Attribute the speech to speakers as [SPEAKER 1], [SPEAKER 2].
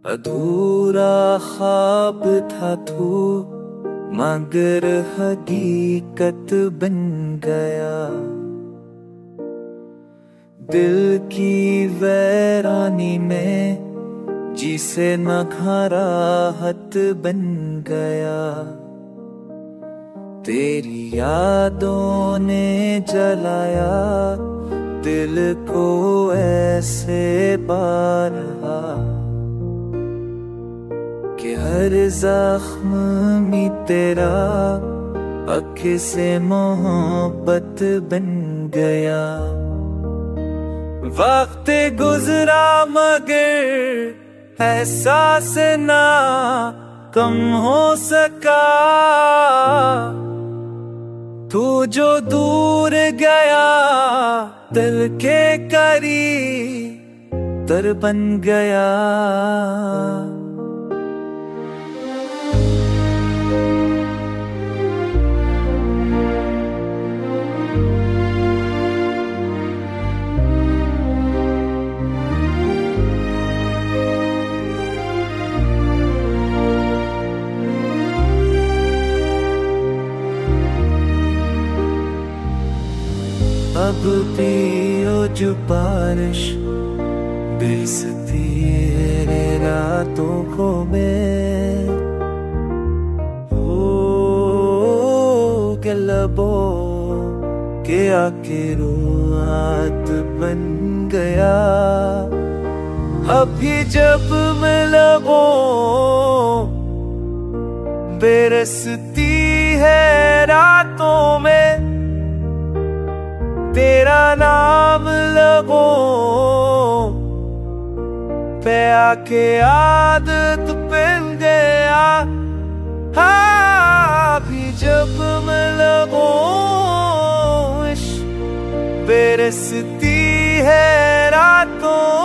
[SPEAKER 1] अधूरा ख्वाब था तू, मगर हकीकत बन गया। दिल की वैरानी में जिसे न राहत बन गया। तेरी यादों ने जलाया दिल को ऐसे बारहा कि हर जख्म में तेरा अख से मोहब्बत बन गया। वक्त गुजरा मगर एहसास ना कम हो सका। तू जो दूर गया दिल के करीब तर बन गया। अब पियो जो बारिश बेइज्जती है रातों को मैं हो के लबों के आखिर रात बन गया। अभी जब मैं लबों बेरसती है रातों में तेरा नाम लगो पे आके आदत बन गया। हाँ भी जब मैं लगो बेरसती है रातों